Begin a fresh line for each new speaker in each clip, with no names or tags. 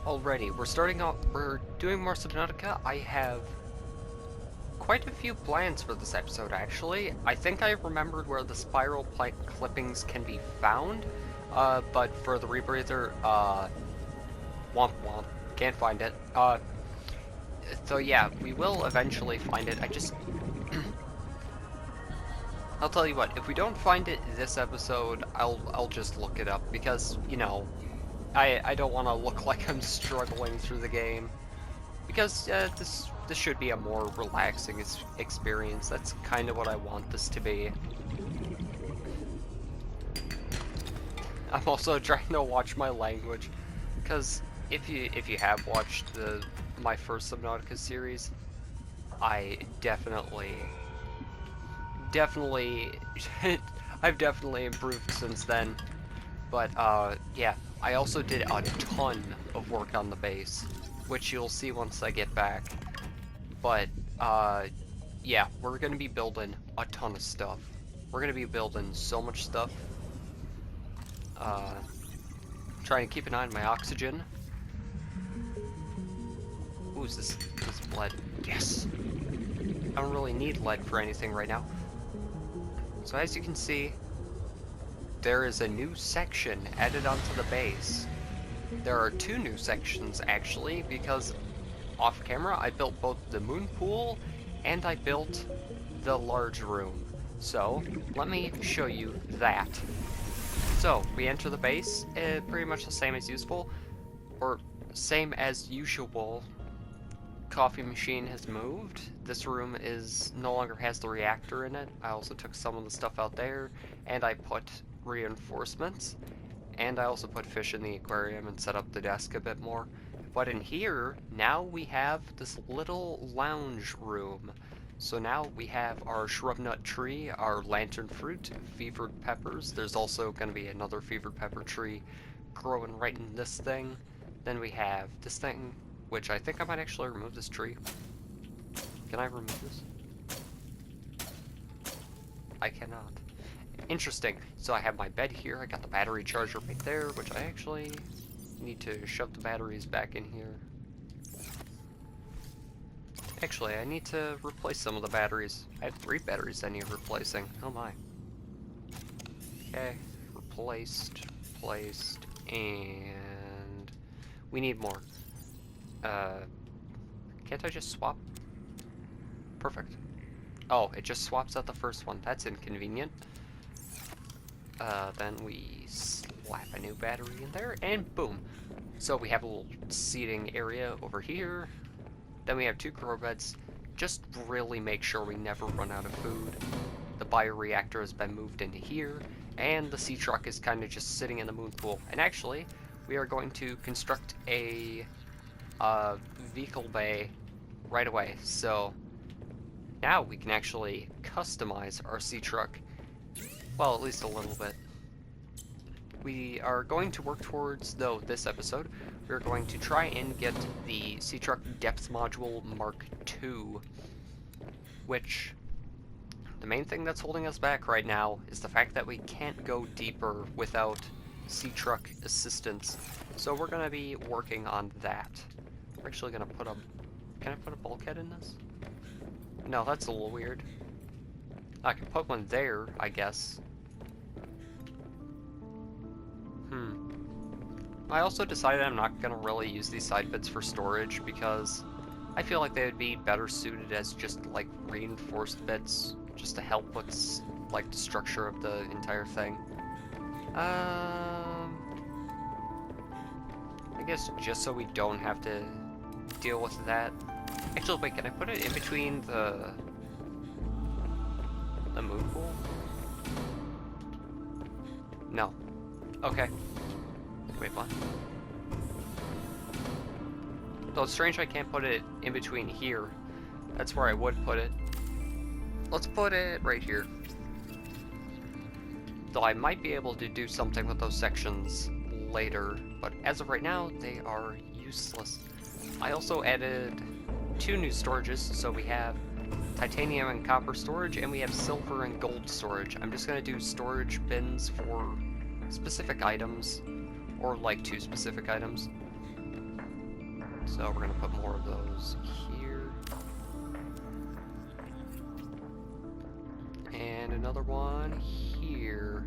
Alrighty, we're starting off, we're doing more Subnautica. I have quite a few plans for this episode, actually. I think I remembered where the spiral plank clippings can be found, but for the rebreather, womp womp, can't find it. So yeah, we will eventually find it. I'll tell you what, if we don't find it this episode, I'll just look it up, because, you know, I don't want to look like I'm struggling through the game. Because this should be a more relaxing experience. That's kind of what I want this to be. I'm also trying to watch my language, because if you have watched my first Subnautica series, I definitely I've definitely improved since then. But yeah, I also did a ton of work on the base, which you'll see once I get back. But yeah, we're gonna be building a ton of stuff. We're gonna be building so much stuff. Trying to keep an eye on my oxygen. Ooh, is this lead? Yes! I don't really need lead for anything right now. So as you can see, there is a new section added onto the base. There are two new sections, actually, because off camera I built both the moon pool and I built the large room. So, let me show you that. So, we enter the base, pretty much the same as usual, or same as usual. Coffee machine has moved. This room no longer has the reactor in it. I also took some of the stuff out there, and I put reinforcements. And I also put fish in the aquarium and set up the desk a bit more. But in here, now we have this little lounge room. So now we have our shrub nut tree, our lantern fruit, fevered peppers. There's also going to be another fevered pepper tree growing right in this thing. Then we have this thing, which I think I might actually remove this tree. Can I remove this? I cannot. Interesting. So I have my bed here, I got the battery charger right there, which I actually need to shove the batteries back in here. Actually, I need to replace some of the batteries. I have 3 batteries I need replacing. Oh my. Okay, replaced, and we need more. Can't I just swap? Perfect. Oh, it just swaps out the first one. That's inconvenient. Then we slap a new battery in there, and boom. So we have a little seating area over here. Then we have 2 grow beds. Just really make sure we never run out of food. The bioreactor has been moved into here, and the sea truck is kind of just sitting in the moon pool. And actually, we are going to construct a vehicle bay right away. So now we can actually customize our sea truck. Well, at least a little bit. We are going to work towards, though, this episode, we're going to try and get the Sea Truck Depth Module Mark II, which, the main thing that's holding us back right now is the fact that we can't go deeper without Sea Truck assistance. So we're going to be working on that. We're actually going to put a... Can I put a bulkhead in this? No, that's a little weird. I can put one there, I guess. I also decided I'm not going to really use these side bits for storage because I feel like they would be better suited as just like reinforced bits, just to help with like the structure of the entire thing. I guess just so we don't have to deal with that. Actually, wait, can I put it in between the moon pool? No. Okay. Wait, what? Though it's strange I can't put it in between here. That's where I would put it. Let's put it right here. Though I might be able to do something with those sections later, but as of right now, they are useless. I also added 2 new storages, so we have titanium and copper storage, and we have silver and gold storage. I'm just going to do storage bins for specific items, or like 2 specific items. So we're gonna put more of those here. And another one here.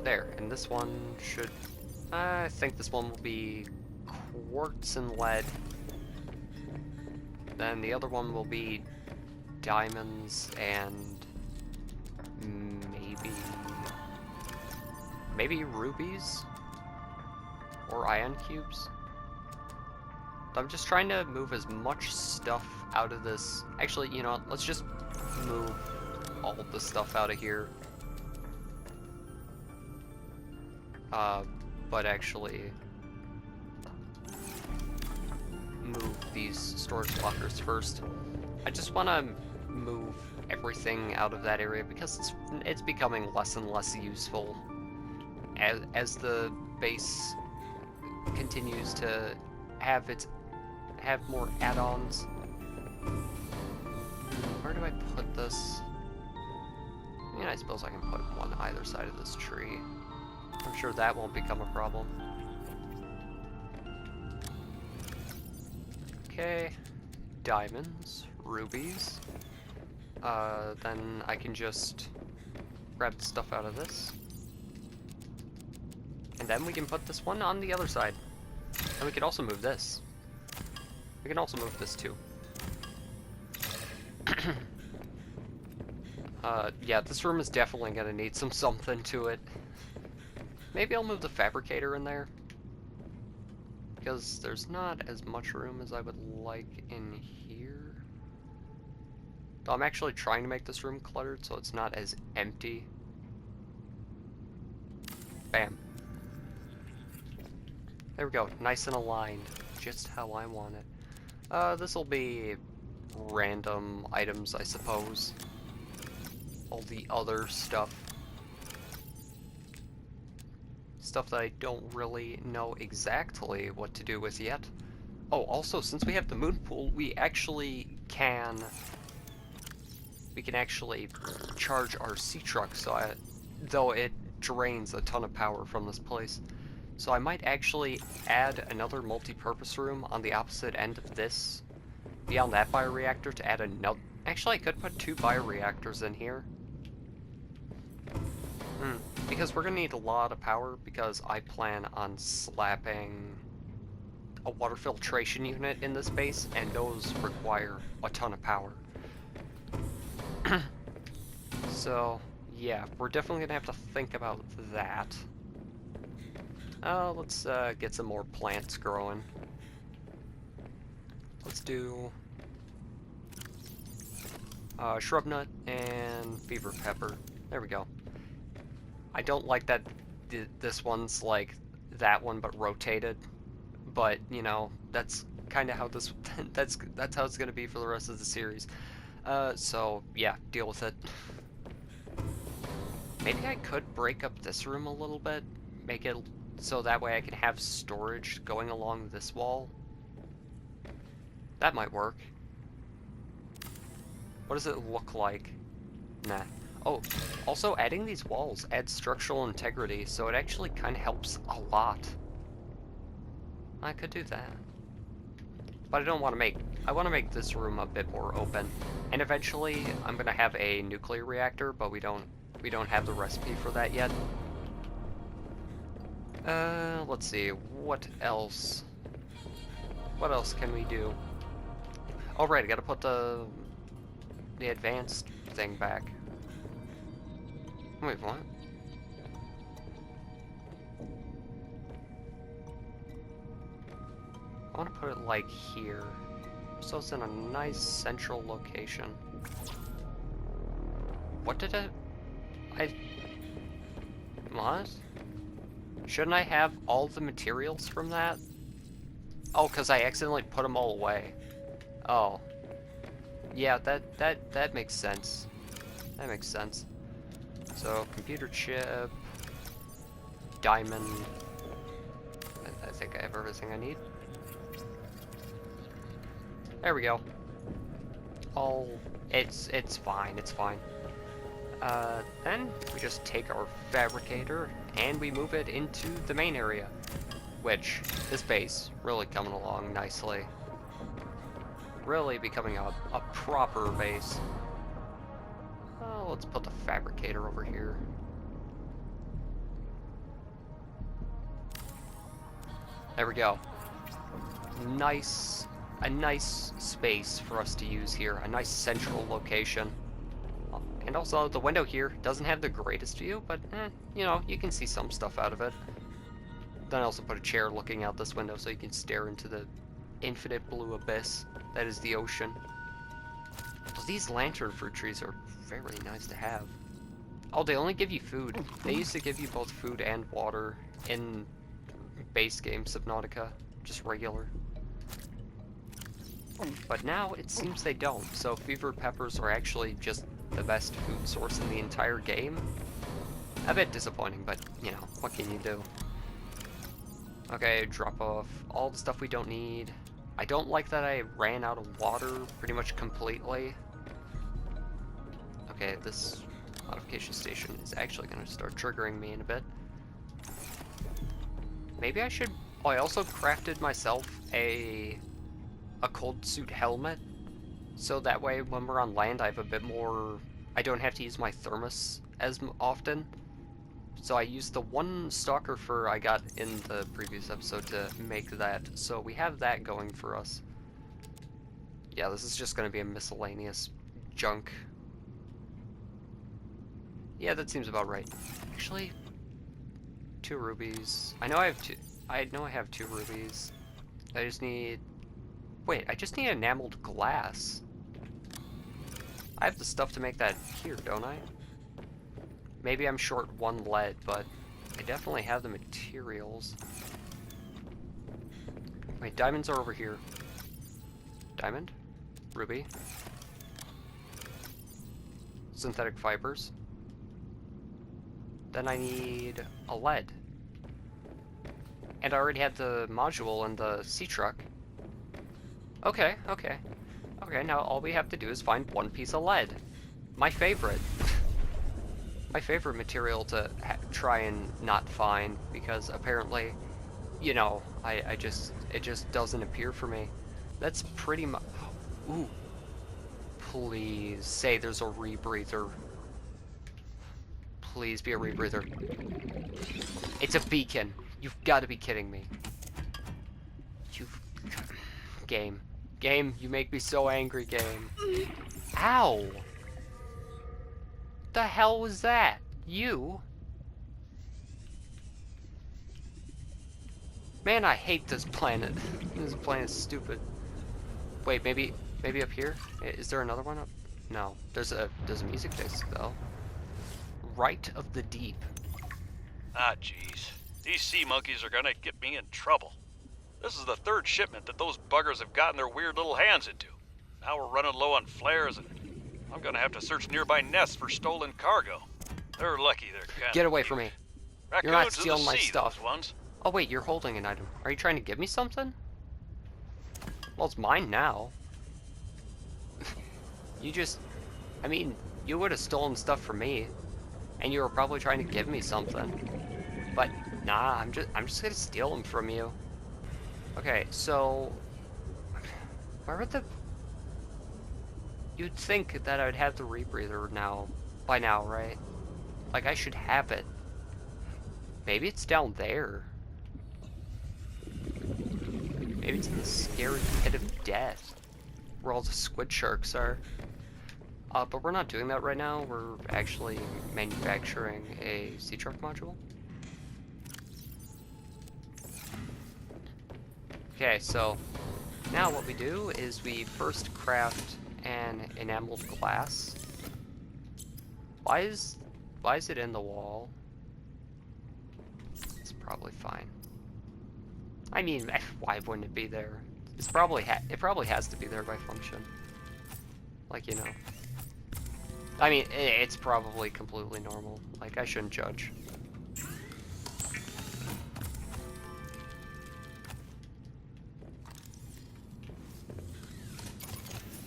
There, and this one should... I think this one will be quartz and lead. Then the other one will be diamonds and maybe rubies or ion cubes. I'm just trying to move as much stuff out of this. Actually, you know what? Let's just move all of the stuff out of here. But actually move these storage lockers first. I just want to move everything out of that area because it's becoming less and less useful as the base continues to have more add-ons. Where do I put this? I mean, I suppose I can put one either side of this tree. I'm sure that won't become a problem. Okay, diamonds, rubies. Then I can just grab the stuff out of this. And then we can put this one on the other side. And we can also move this. We can also move this too. Yeah, this room is definitely gonna need something to it. Maybe I'll move the fabricator in there. Because there's not as much room as I would like in here. Though I'm actually trying to make this room cluttered so it's not as empty. Bam. There we go, nice and aligned. Just how I want it. This'll be random items, I suppose. All the other stuff. Stuff that I don't really know exactly what to do with yet. Oh, also, since we have the moon pool, we can actually charge our sea truck, though it drains a ton of power from this place. So I might actually add another multi-purpose room on the opposite end of this, beyond that bioreactor, to add another... Actually, I could put 2 bioreactors in here. Because we're going to need a lot of power, because I plan on slapping a water filtration unit in this base, and those require a ton of power. So, yeah, we're definitely going to have to think about that. Let's get some more plants growing. Let's do shrub nut and fever pepper. There we go. I don't like that this one's like that one but rotated, but you know, that's kind of how this that's how it's gonna be for the rest of the series. So yeah, deal with it. Maybe I could break up this room a little bit, make it so that way I can have storage going along this wall. That might work. What does it look like? Nah. Oh, also adding these walls adds structural integrity, so it actually kind of helps a lot. I could do that. But I don't want to make... I want to make this room a bit more open. And eventually, I'm going to have a nuclear reactor, but we don't have the recipe for that yet. Let's see, what else? What else can we do? Oh right, I gotta put the advanced thing back. Wait, what? I want to put it like here, so it's in a nice central location. What did what? Shouldn't I have all the materials from that? Oh, because I accidentally put them all away. Oh. Yeah, that makes sense. That makes sense. So, computer chip, diamond. I think I have everything I need. There we go. It's fine, it's fine. Then we just take our fabricator and we move it into the main area, which this base really coming along nicely. Really becoming a proper base. Oh, let's put the fabricator over here. There we go. A nice space for us to use here. A nice central location. And also, the window here doesn't have the greatest view, but, you know, you can see some stuff out of it. Then I also put a chair looking out this window so you can stare into the infinite blue abyss that is the ocean. So these lantern fruit trees are very nice to have. Oh, they only give you food. They used to give you both food and water in base game Subnautica, just regular. But now it seems they don't, so fever peppers are actually just the best food source in the entire game. A bit disappointing, but, you know, what can you do? Okay, drop off all the stuff we don't need. I don't like that I ran out of water pretty much completely. Okay, this modification station is actually going to start triggering me in a bit. Maybe I should... Oh, I also crafted myself a cold suit helmet. So that way, when we're on land, I have a bit more... I don't have to use my thermos as often. So I used the one stalker fur I got in the previous episode to make that. So we have that going for us. Yeah, this is just going to be a miscellaneous junk. Yeah, that seems about right. Actually, 2 rubies. I know I have 2. I know I have 2 rubies. I just need... Wait, I just need enameled glass. I have the stuff to make that here, don't I? Maybe I'm short 1 lead, but I definitely have the materials. Wait, diamonds are over here. Diamond? Ruby? Synthetic fibers? Then I need a lead. And I already had the module in the sea truck. Okay, okay. Okay, now all we have to do is find 1 piece of lead. My favorite. My favorite material to try and not find, because apparently, you know, it just doesn't appear for me. That's pretty much... Ooh. Please say there's a rebreather. Please be a rebreather. It's a beacon. You've got to be kidding me. Game. Game, you make me so angry, game. Ow! The hell was that? You? Man, I hate this planet. This planet's stupid. Wait, maybe up here? Is there another one up? No. There's a music disc though. Right of the Deep.
Ah, jeez. These sea monkeys are gonna get me in trouble. This is the 3rd shipment that those buggers have gotten their weird little hands into. Now we're running low on flares, and I'm gonna have to search nearby nests for stolen cargo. They're lucky they're kind
Get away from me. You're not stealing my stuff.
Those ones.
Oh wait, you're holding an item. Are you trying to give me something? Well, it's mine now. You just... I mean, you would have stolen stuff from me. And you were probably trying to give me something. But, nah, I'm just gonna steal them from you. Okay, so... Where would the... You'd think that I'd have the rebreather now. By now, right? Like, I should have it. Maybe it's down there. Maybe it's in the scary pit of death. Where all the squid sharks are. But we're not doing that right now. We're actually manufacturing a sea truck module. Okay, so now what we do is we first craft an enameled glass. Why is it in the wall? It's probably fine. I mean, why wouldn't it be there? It probably has to be there by function. Like, you know. I mean, it's probably completely normal. Like, I shouldn't judge.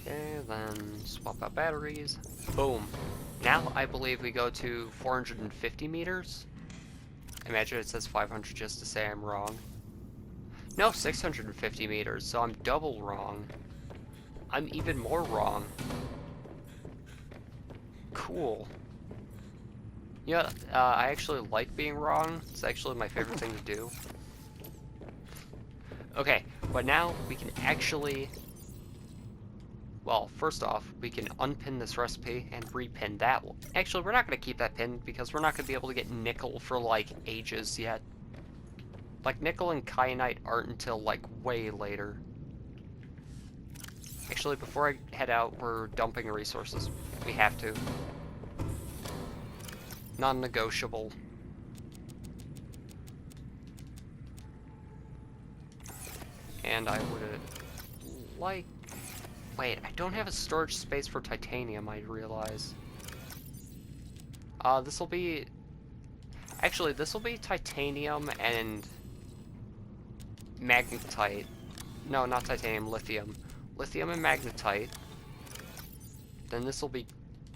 Okay, then swap out batteries. Boom. Now I believe we go to 450 meters. Imagine it says 500 just to say I'm wrong. No, 650 meters, so I'm double wrong. I'm even more wrong. Cool. Yeah, I actually like being wrong. It's actually my favorite thing to do. Okay, but now we can actually... Well, first off, we can unpin this recipe and repin that one. Actually, we're not going to keep that pinned because we're not going to be able to get nickel for, like, ages yet. Like, nickel and kyanite aren't until, like, way later. Actually, before I head out, we're dumping resources. We have to. Non-negotiable. And I would like... Wait, I don't have a storage space for titanium, I realize. This'll be... Actually, this'll be titanium and... magnetite. No, not titanium, lithium. Lithium and magnetite. Then this'll be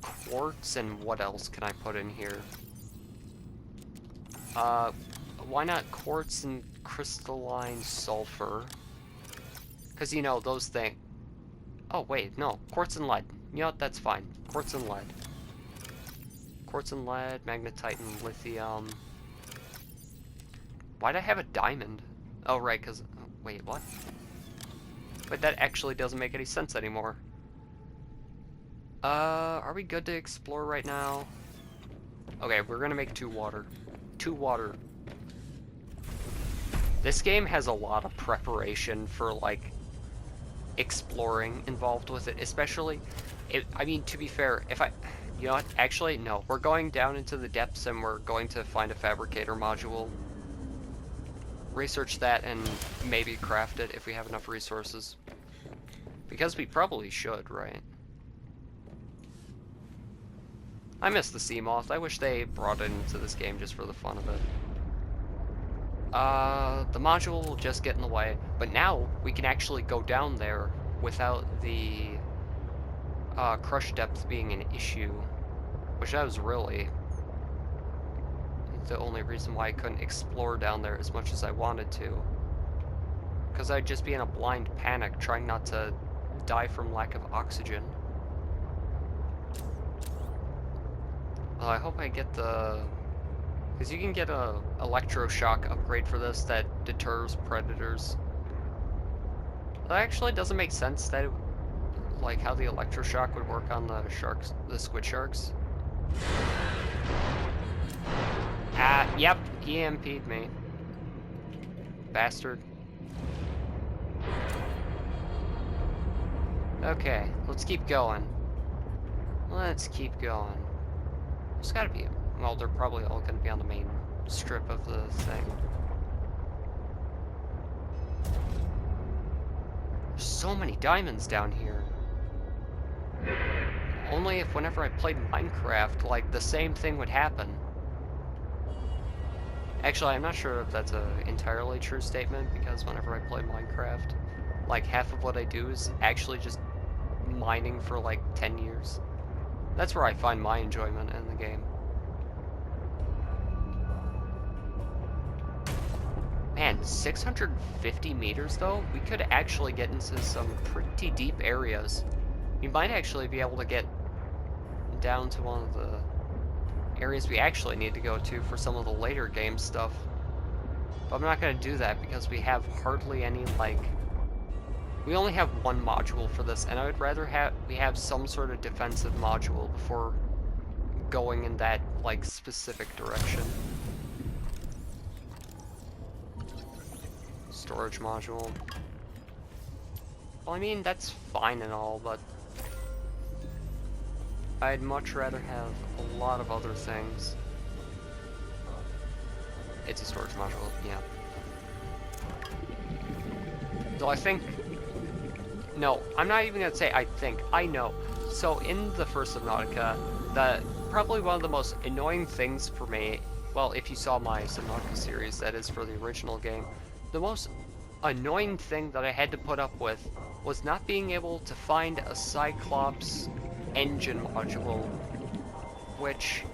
quartz, and what else can I put in here? Why not quartz and crystalline sulfur? Because, you know, those things... Oh, wait, no. Quartz and lead. You know what? That's fine. Quartz and lead. Quartz and lead, magnetite and lithium. Why'd I have a diamond? Oh, right, because... Oh, wait, what? But that actually doesn't make any sense anymore. Are we good to explore right now? Okay, we're gonna make 2 water. 2 water. This game has a lot of preparation for, like, exploring involved with it, especially, I mean, to be fair, if I, you know what, actually, no, we're going down into the depths and we're going to find a fabricator module, research that, and maybe craft it if we have enough resources, because we probably should, right? I miss the sea moth. I wish they brought it into this game just for the fun of it. The module will just get in the way, but now we can actually go down there without the crush depth being an issue, which that was really the only reason why I couldn't explore down there as much as I wanted to, because I'd just be in a blind panic trying not to die from lack of oxygen. Well, I hope I get the... Because you can get a electroshock upgrade for this that deters predators. That actually doesn't make sense that it, like how the electroshock would work on the sharks, the squid sharks. Yep, he EMP'd me. Bastard. Okay, let's keep going. Let's keep going. There's gotta be... Well, they're probably all going to be on the main strip of the thing. There's so many diamonds down here. Only if whenever I played Minecraft, like, the same thing would happen. Actually, I'm not sure if that's an entirely true statement, because whenever I play Minecraft, like, half of what I do is actually just mining for, like, 10 years. That's where I find my enjoyment in the game. Man, 650 meters though? We could actually get into some pretty deep areas. We might actually be able to get down to one of the areas we actually need to go to for some of the later game stuff. But I'm not going to do that because we have hardly any, like... We only have 1 module for this, and I would rather we have some sort of defensive module before going in that, like, specific direction. Storage module. Well, I mean, that's fine and all, but I'd much rather have a lot of other things. It's a storage module, yeah. Though I think... No, I'm not even gonna say I think, I know. So in the first Subnautica, probably one of the most annoying things for me, well, if you saw my Subnautica series, that is for the original game, the most annoying thing that I had to put up with was not being able to find a Cyclops engine module which,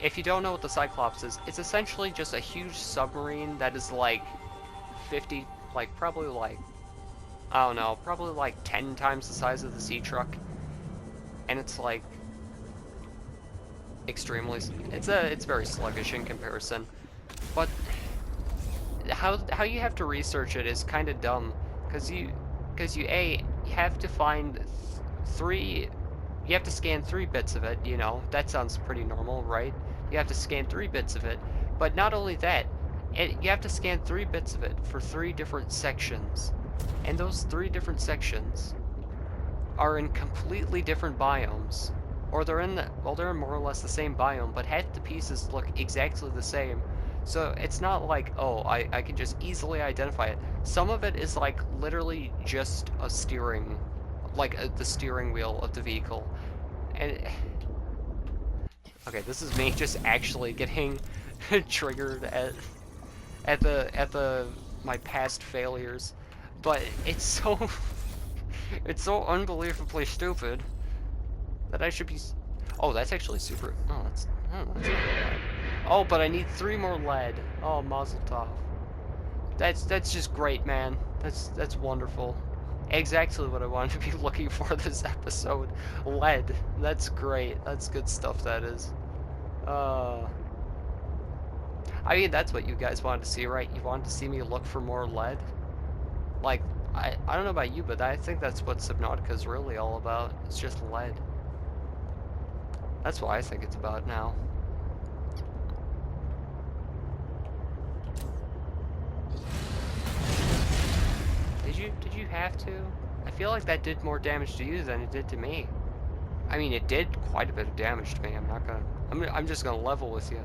if you don't know what the Cyclops is, it's essentially just a huge submarine that is like 50, like probably like, I don't know, probably like 10 times the size of the sea truck. And it's like extremely, it's very sluggish in comparison. But how you have to research it is kind of dumb, because you have to find you have to scan 3 bits of it, you know, that sounds pretty normal, right? You have to scan 3 bits of it, but not only that, you have to scan 3 bits of it for 3 different sections, and those 3 different sections are in completely different biomes, or they're in more or less the same biome, but half the pieces look exactly the same. So it's not like, oh, I can just easily identify it. Some of it is like literally just a steering, like the steering wheel of the vehicle. And okay, this is me just actually getting triggered at my past failures, but it's so it's so unbelievably stupid that I should be. Oh, that's actually super. Oh, that's not bad. Oh, but I need 3 more lead. Oh, Mazel Tov. That's just great, man. That's wonderful. Exactly what I wanted to be looking for this episode. Lead. That's great. That's good stuff, that is. I mean, that's what you guys wanted to see, right? You wanted to see me look for more lead? Like, I don't know about you, but I think that's what Subnautica is really all about. It's just lead. That's what I think it's about now. Did you have to? I feel like that did more damage to you than it did to me. I mean, it did quite a bit of damage to me. I'm just gonna level with you.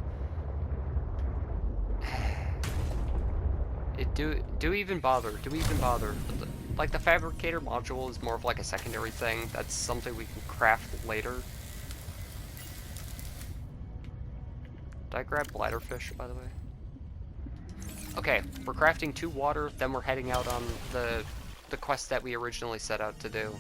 Do even bother? Do even bother? Like, the fabricator module is more of like a secondary thing. That's something we can craft later. Did I grab bladderfish, by the way? Okay, we're crafting 2 water, then we're heading out on the quest that we originally set out to do.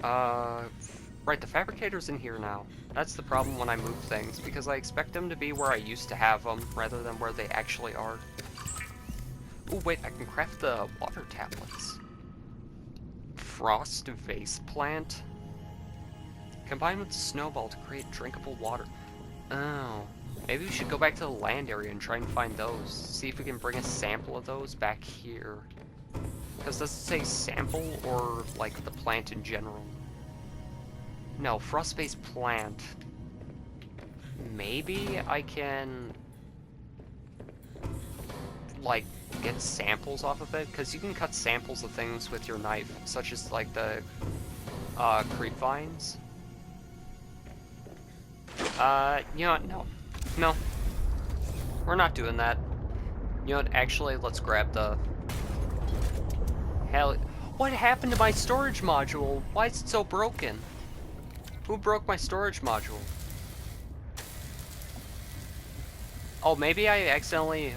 Right, the fabricator's in here now. That's the problem when I move things, because I expect them to be where I used to have them, rather than where they actually are. Oh wait, I can craft the water tablets. Frost vase plant. Combine with snowball to create drinkable water. Oh. Maybe we should go back to the land area and try and find those. See if we can bring a sample of those back here. Because does it say sample or, like, the plant in general? No, frost-based plant. Maybe I can, like, get samples off of it? Because you can cut samples of things with your knife, such as, like, the creep vines. You know what? No. No. We're not doing that. You know what? Actually, let's grab the... Hell... What happened to my storage module? Why is it so broken? Who broke my storage module? Oh, maybe I accidentally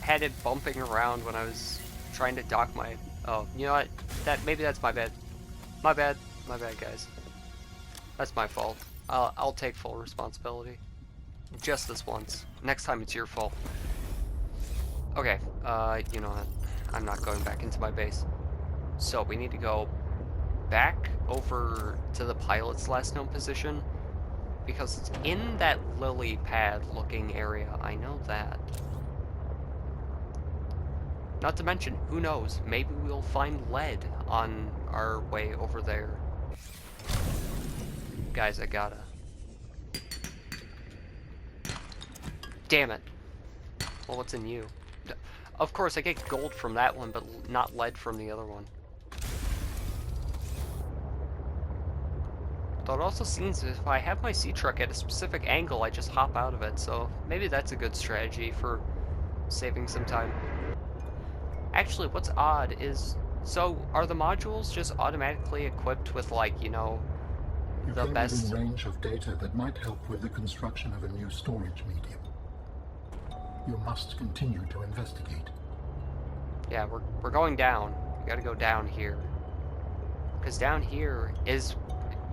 had it bumping around when I was trying to dock my... Oh, you know what? Maybe that's my bad. My bad. My bad, guys. That's my fault. I'll take full responsibility. Just this once. Next time it's your fault. Okay, you know what? I'm not going back into my base. So, we need to go back over to the pilot's last known position, because it's in that lily pad looking area. I know that. Not to mention, who knows, maybe we'll find lead on our way over there. Guys, I gotta... Damn it. Well, what's in you? Of course, I get gold from that one, but not lead from the other one. Though it also seems if I have my sea truck at a specific angle, I just hop out of it, so maybe that's a good strategy for saving some time. Actually, what's odd is, so are the modules just automatically equipped with, like, you know, the best...
You gain a range of data that might help with the construction of a new storage medium. You must continue to investigate.
Yeah, we're going down. We gotta go down here. Because down here is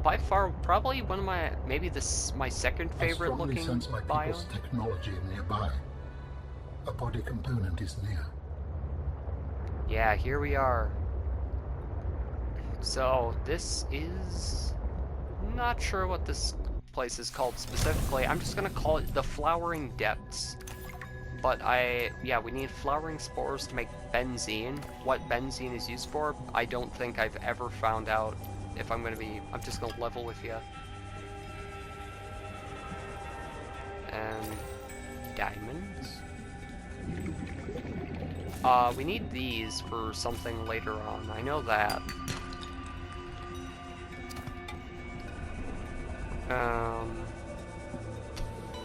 by far probably one of my, maybe my second favorite
I strongly
looking
sense my
biome.
people's technology nearby. A body component is near.
Yeah, here we are. So this is, not sure what this place is called specifically. I'm just gonna call it the Flowering Depths. But yeah, we need flowering spores to make benzene. What benzene is used for, I don't think I've ever found out. If I'm just gonna level with you. And diamonds. We need these for something later on. I know that.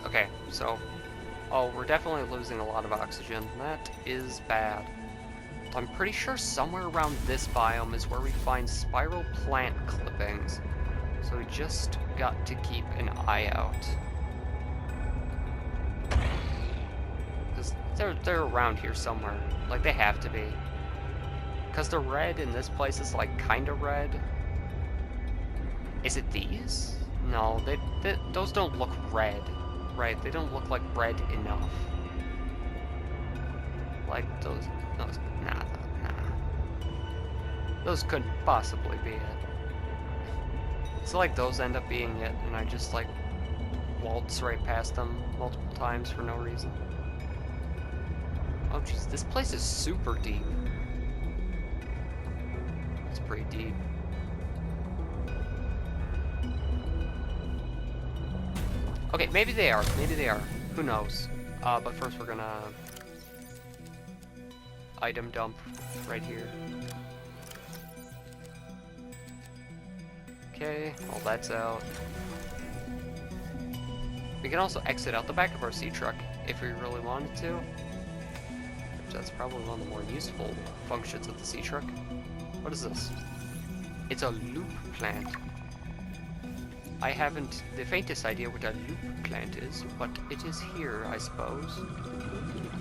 Okay, so, oh, we're definitely losing a lot of oxygen. That is bad. I'm pretty sure somewhere around this biome is where we find spiral plant clippings. So we just got to keep an eye out. Because they're around here somewhere. Like, they have to be. Because the red in this place is, like, kinda red. Is it these? No, those don't look red. Right, they don't look like red enough. Like, those nah. Those couldn't possibly be it. So, like, those end up being it, and I just, like, waltz right past them multiple times for no reason. Oh, jeez, this place is super deep. It's pretty deep. Okay, maybe they are. Maybe they are. Who knows? But first we're gonna item dump right here. Okay, all that's out. We can also exit out the back of our sea truck if we really wanted to. Which that's probably one of the more useful functions of the sea truck. What is this? It's a loop plant. I haven't the faintest idea what a loop plant is, but it is here, I suppose.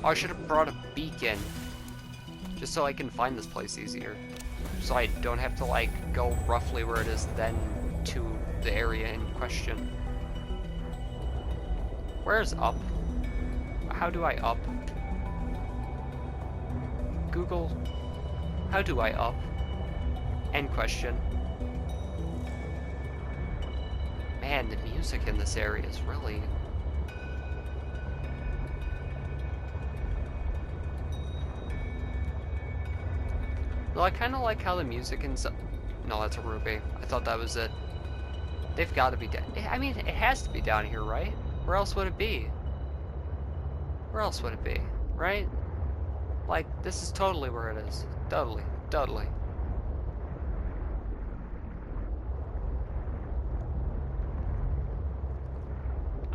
Oh, I should have brought a beacon. Just so I can find this place easier. So I don't have to, like, go roughly where it is then to the area in question. Where's up? How do I up? Google, how do I up? End question. Man, the music in this area is really... Well, I kind of like how the music in... No, that's a ruby. I thought that was it. They've got to be dead. I mean, it has to be down here, right? Where else would it be? Where else would it be? Right? Like, this is totally where it is. Totally. Totally.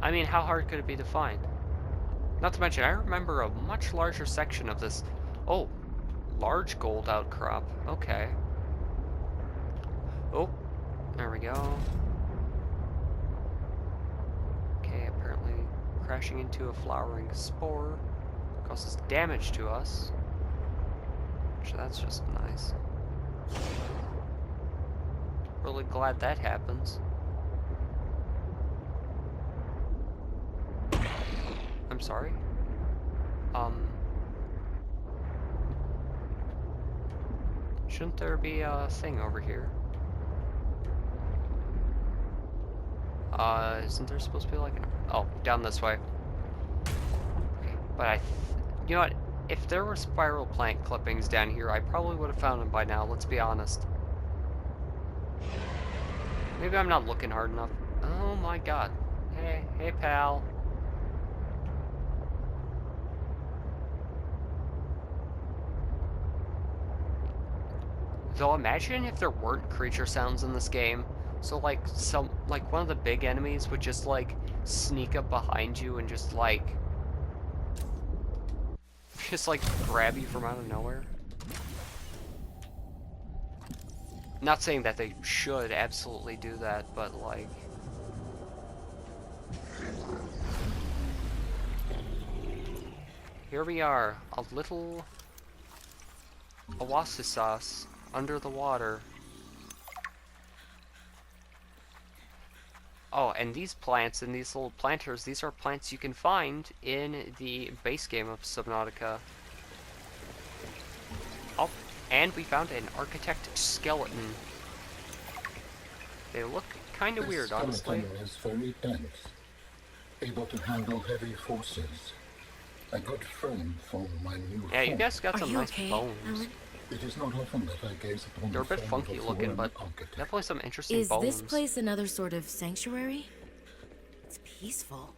I mean, how hard could it be to find? Not to mention, I remember a much larger section of this. Oh, large gold outcrop. Okay. Oh, there we go. Okay, apparently crashing into a flowering spore causes damage to us. So that's just nice. Really glad that happens. I'm sorry. Shouldn't there be a thing over here? Isn't there supposed to be like an... Oh, down this way. Okay, but you know what? If there were spiral plant clippings down here, I probably would have found them by now, let's be honest. Maybe I'm not looking hard enough. Oh my god. Hey pal. Though imagine if there weren't creature sounds in this game. So like one of the big enemies would just like sneak up behind you and just like grab you from out of nowhere. Not saying that they should absolutely do that, but like... Here we are, a little oasis sauce under the water. Oh, and these plants and these little planters, these are plants you can find in the base game of Subnautica. Oh, and we found an architect skeleton. They look kind of weird, honestly.
This skeleton is very dense, able to handle heavy forces. A good frame for my new
Yeah, you
home.
guys got
Are
some
you
nice
okay,
bones.
Alan?
It is not often that I gaze upon
They're a
the
bit
form of
funky
a
looking,
foreign
but
architect.
definitely some interesting
Is
bones.
this place another sort of sanctuary? It's peaceful.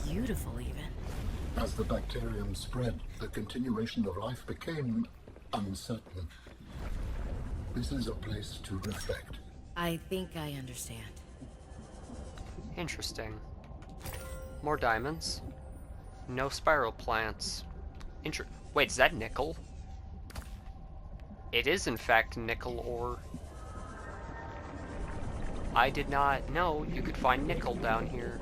Beautiful, even.
As the bacterium spread, the continuation of life became uncertain. This is a place to reflect.
I think I understand.
Interesting. More diamonds. No spiral plants. Wait, is that nickel? It is in fact nickel ore. I did not know you could find nickel down here.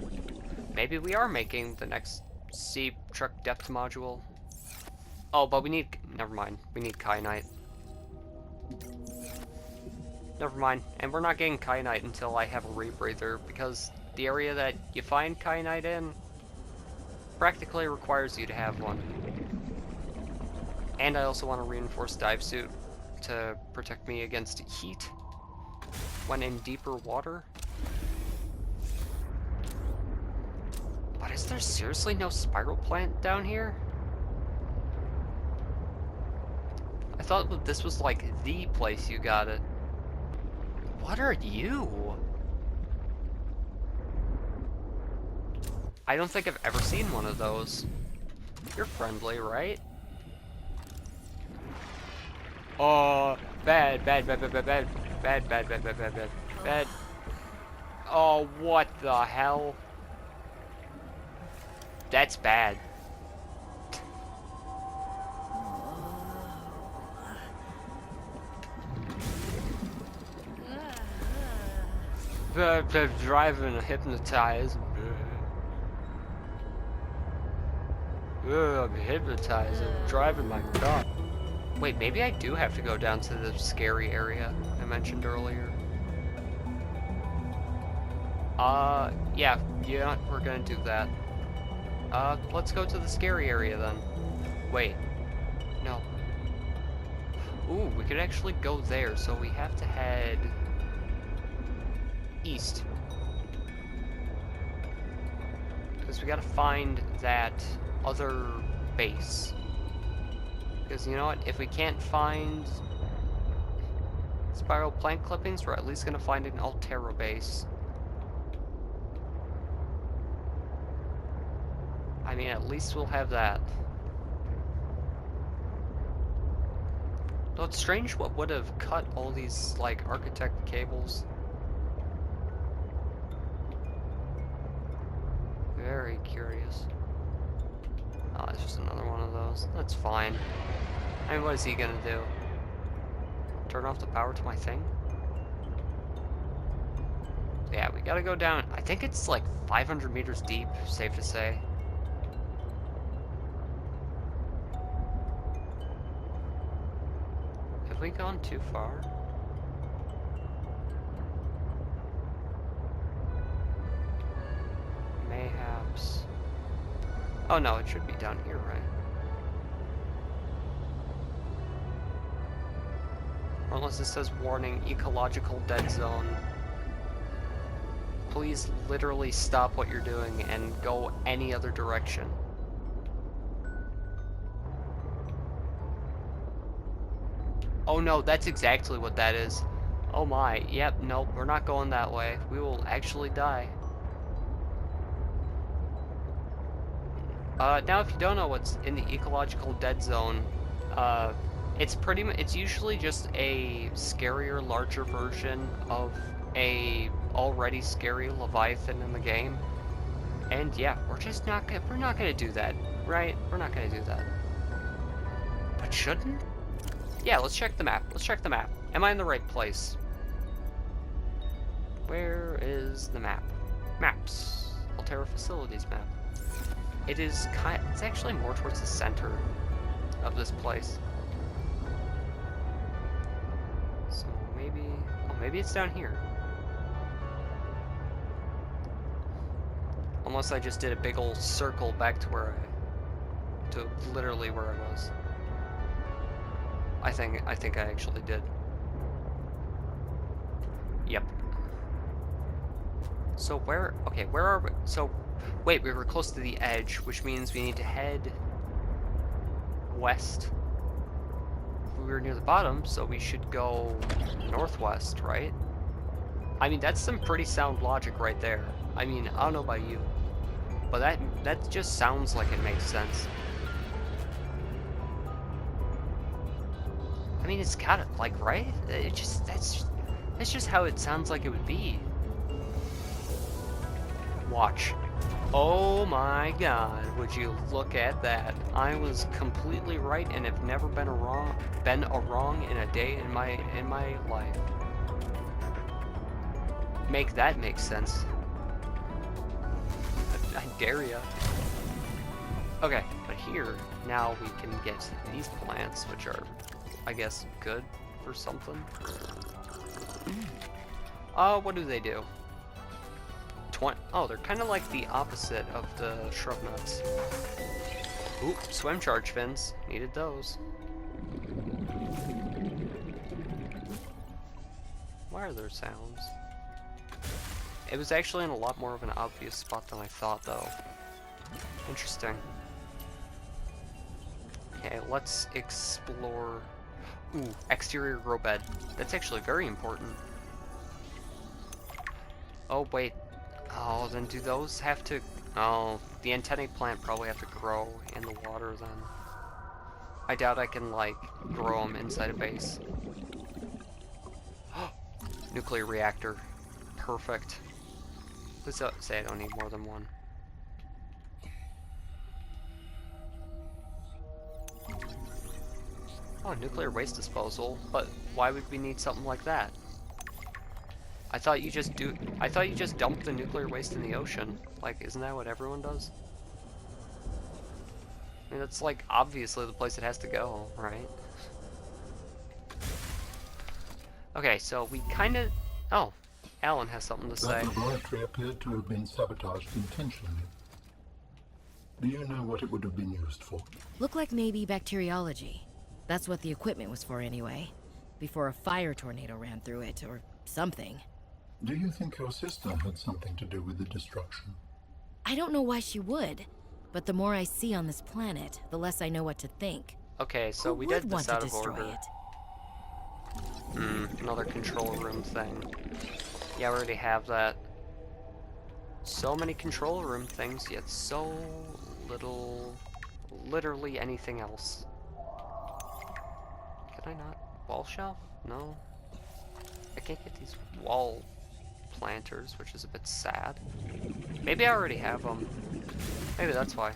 Maybe we are making the next sea truck depth module. Oh, but we need... Never mind. We need kyanite. Never mind. And we're not getting kyanite until I have a rebreather, because the area that you find kyanite in practically requires you to have one. And I also want a reinforced dive suit to protect me against heat when in deeper water. But is there seriously no spiral plant down here? I thought this was like the place you got it. What are you? I don't think I've ever seen one of those. You're friendly, right? Oh, bad. Oh, what the hell? That's bad. Driving hypnotized. I'm hypnotized. I'm driving my car. Wait, maybe I do have to go down to the scary area I mentioned earlier. Yeah, we're gonna do that. Let's go to the scary area then. Wait. No. Ooh, we could actually go there, so we have to head east. Because we gotta find that other base. Because you know what? If we can't find spiral plant clippings, we're at least gonna find an Altera base. I mean, at least we'll have that. Though it's strange what would have cut all these, like, architect cables. Very curious. Oh, it's just another one of those. That's fine. I mean, what is he gonna do? Turn off the power to my thing? Yeah, we gotta go down. I think it's like 500 meters deep, safe to say. Have we gone too far? Mayhaps. Oh no, it should be down here, right? Or unless it says warning, ecological dead zone. Please literally stop what you're doing and go any other direction. Oh no, that's exactly what that is. Oh my, yep, nope, we're not going that way. We will actually die. Now if you don't know what's in the ecological dead zone, it's usually just a scarier, larger version of a already scary Leviathan in the game. And yeah, we're not gonna do that, right? We're not gonna do that. But shouldn't? Yeah, let's check the map. Let's check the map. Am I in the right place? Where is the map? Maps. Altera Facilities map. It's actually more towards the center of this place. So maybe it's down here. Unless I just did a big old circle back to to literally where I was. I think I actually did. Yep. So where are we? So, wait, we were close to the edge, which means we need to head west. We were near the bottom, so we should go northwest, right? I mean, that's some pretty sound logic right there. I mean, I don't know about you, but that just sounds like it makes sense. I mean, it's kind of like, right? That's just how it sounds like it would be. Watch. Oh my God, would you look at that? I was completely right and have never been a wrong in a day in my life. Make that make sense. I dare ya. Okay, but here, now we can get these plants, which are, I guess, good for something. What do they do? Oh, they're kind of like the opposite of the shrub nuts. Oop, swim charge fins. Needed those. Why are there sounds? It was actually in a lot more of an obvious spot than I thought, though. Interesting. Okay, let's explore... Ooh, exterior grow bed. That's actually very important. Oh, wait. Oh, then do those have to... Oh, the antennae plant probably have to grow in the water, then. I doubt I can, like, grow them inside a base. Nuclear reactor. Perfect. Please don't say I don't need more than one. Oh, nuclear waste disposal. But why would we need something like that? I thought you just dump the nuclear waste in the ocean. Like, isn't that what everyone does? I mean, that's like obviously the place it has to go, right? Okay, so we kind of... Oh, Alan has something to say.
That laboratory appeared to have been sabotaged intentionally. Do you know what it would have been used for?
Look like maybe bacteriology. That's what the equipment was for anyway. Before a fire tornado ran through it, or something.
Do you think your sister had something to do with the destruction?
I don't know why she would, but the more I see on this planet, the less I know what to think.
Okay, so we did this out of order. Another control room thing. Yeah, we already have that. So many control room things, yet so little... literally anything else. Can I not? Wall shelf? No. I can't get these wall planters, which is a bit sad. Maybe I already have them. Maybe that's why.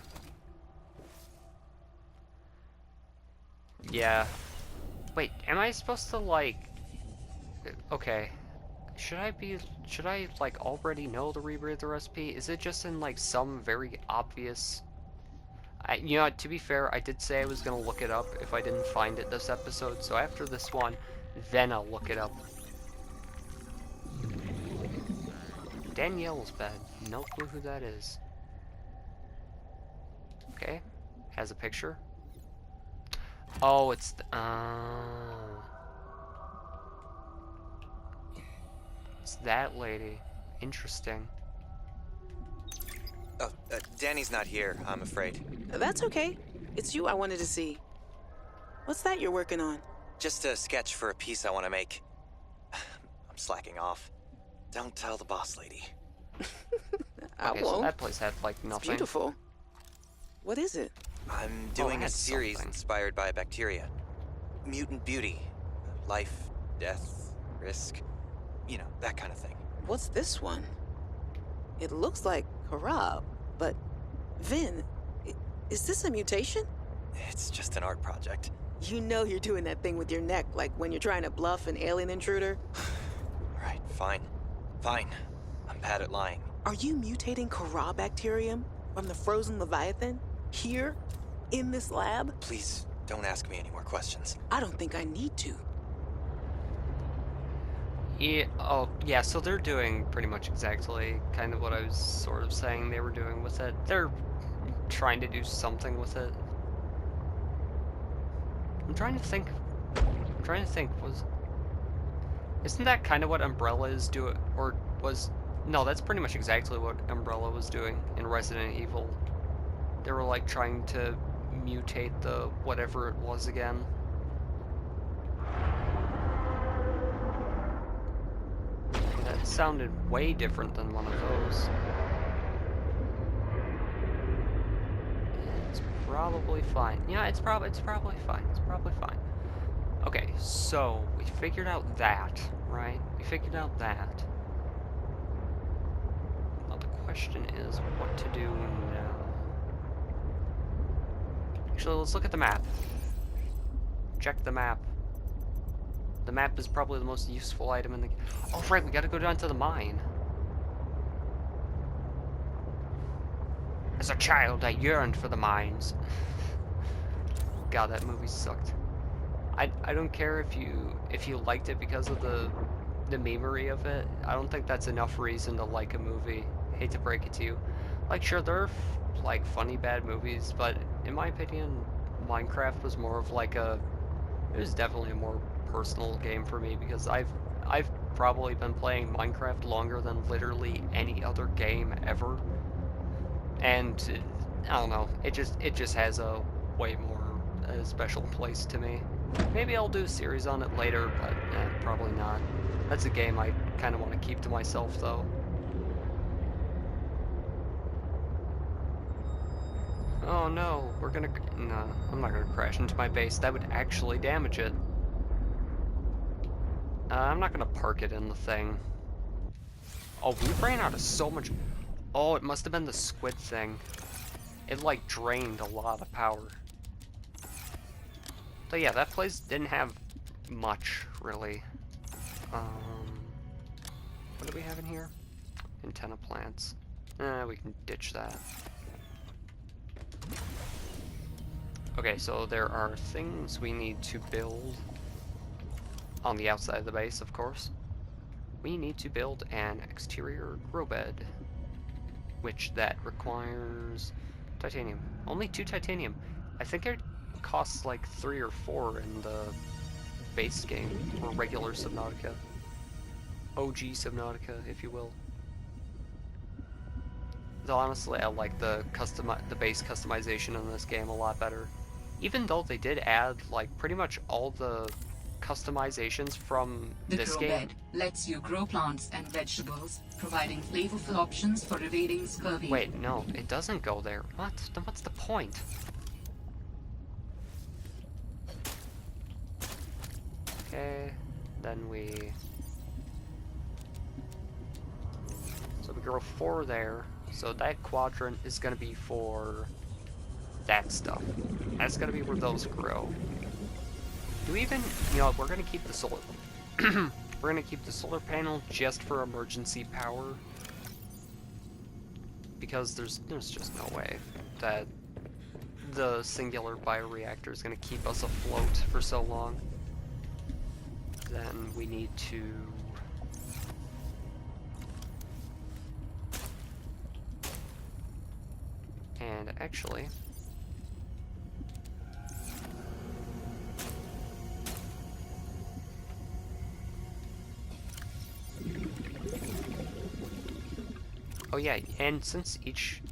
Yeah. Wait, am I supposed to, like... Okay. Should I, like, already know the rebreather recipe? Is it just in, like, some very obvious... you know, to be fair, I did say I was gonna look it up if I didn't find it this episode, so after this one, then I'll look it up. Danielle's bed. No clue who that is. Okay. Has a picture. Oh, it's the... It's that lady. Interesting.
Oh, Danny's not here, I'm afraid.
That's okay. It's you I wanted to see. What's that you're working on?
Just a sketch for a piece I want to make. I'm slacking off. Don't tell the boss lady.
I
okay,
won't.
so that place had, like, nothing.
It's beautiful. What is it?
I'm doing a series
something.
inspired by bacteria. Mutant beauty. Life, death, risk. You know, that kind of thing.
What's this one? It looks like Harab, but... Vin, is this a mutation?
It's just an art project.
You know you're doing that thing with your neck, like when you're trying to bluff an alien intruder.
Right, fine. Fine. I'm bad at lying.
Are you mutating Corabacterium from the frozen Leviathan? Here? In this lab?
Please, don't ask me any more questions.
I don't think I need to.
Yeah, oh, yeah, so they're doing pretty much exactly kind of what I was sort of saying they were doing with it. They're trying to do something with it. I'm trying to think, isn't that kind of what Umbrella is doing, or no, that's pretty much exactly what Umbrella was doing in Resident Evil. They were like trying to mutate the whatever it was again. That sounded way different than one of those. It's probably fine. Yeah, it's probably fine. It's probably fine. Okay, so we figured out that, right? We figured out that. Now the question is what to do now. Actually, let's look at the map. Check the map. The map is probably the most useful item in the... Oh, right, we gotta go down to the mine. As a child, I yearned for the mines. God, that movie sucked. I don't care if you liked it because of the memery of it. I don't think that's enough reason to like a movie. Hate to break it to you. Like, sure, there are like funny bad movies, but in my opinion, Minecraft was more of like a... It was definitely a more personal game for me because I've probably been playing Minecraft longer than literally any other game ever. And I don't know, it just has a way more special place to me. Maybe I'll do a series on it later, but probably not. That's a game I kind of want to keep to myself, though. Oh no, no, I'm not gonna crash into my base. That would actually damage it. I'm not gonna park it in the thing. Oh, we ran out of so much... Oh, it must have been the squid thing. It, like, drained a lot of power. So yeah, that place didn't have much, really. What do we have in here? Antenna plants. We can ditch that. Okay, so there are things we need to build on the outside of the base, of course. We need to build an exterior grow bed, which that requires titanium. Only 2 titanium. I think it costs like 3 or 4 in the base game, or regular Subnautica. OG Subnautica, if you will. Though honestly, I like the base customization in this game a lot better. Even though they did add like pretty much all the customizations from this game.
The grow bed lets you grow plants and vegetables, providing flavorful options for evading scurvy.
Wait, no, it doesn't go there. What? Then what's the point? Okay, then we... So we grow 4 there. So that quadrant is going to be for that stuff. That's going to be where those grow. Do we even... You know, we're going to keep the solar... we're going to keep the solar panel just for emergency power. Because there's just no way that the singular bioreactor is going to keep us afloat for so long. Then we need to... And actually... Oh yeah, and since each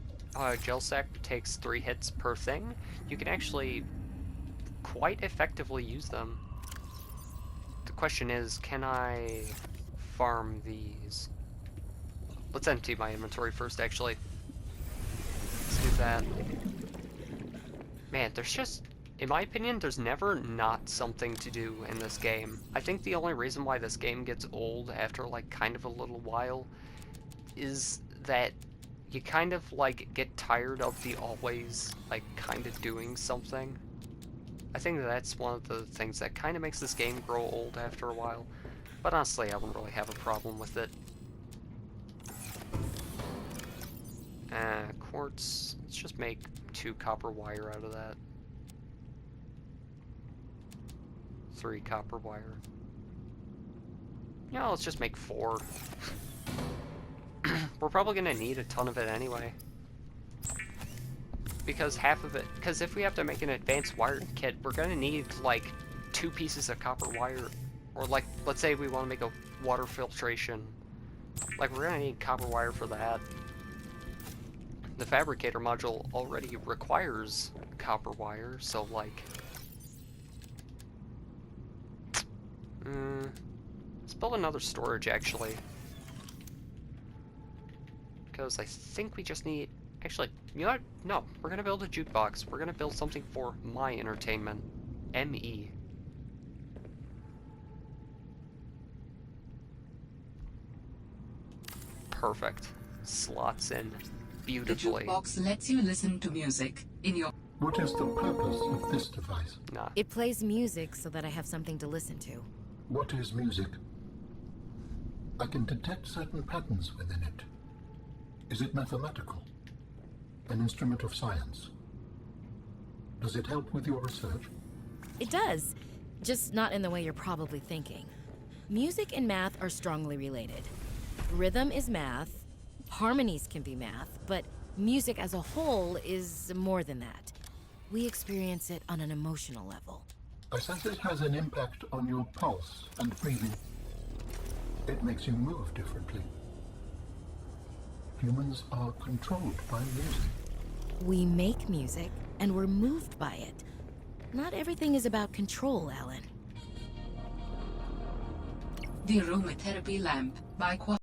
gel sack takes 3 hits per thing, you can actually quite effectively use them. The question is, can I farm these? Let's empty my inventory first, actually. Let's do that. Man, there's just, in my opinion, there's never not something to do in this game. I think the only reason why this game gets old after, like, kind of a little while is that you kind of, like, get tired of the always, like, kind of doing something. I think that's one of the things that kind of makes this game grow old after a while. But honestly, I wouldn't really have a problem with it. Quartz. Let's just make 2 copper wire out of that. 3 copper wire. Yeah, let's just make 4. We're probably gonna need a ton of it anyway. Because half of it, because if we have to make an advanced wiring kit, we're gonna need like 2 pieces of copper wire. Or like, let's say we want to make a water filtration. Like, we're gonna need copper wire for that. The fabricator module already requires copper wire, so like... let's build another storage, actually. Because I think we just need... Actually, you know what? No, we're gonna build a jukebox. We're gonna build something for my entertainment. ME. Perfect. Slots in
The
beautifully.
jukebox lets you listen to music in your...
What is the purpose of this device?
Nah.
It plays music so that I have something to listen to.
What is music? I can detect certain patterns within it. Is it mathematical? An instrument of science? Does it help with your research?
It does, just not in the way you're probably thinking. Music and math are strongly related. Rhythm is math, harmonies can be math, but music as a whole is more than that. We experience it on an emotional level.
I sense it has an impact on your pulse and breathing. It makes you move differently. Humans are controlled by music.
We make music, and we're moved by it. Not everything is about control, Alan.
The aromatherapy lamp by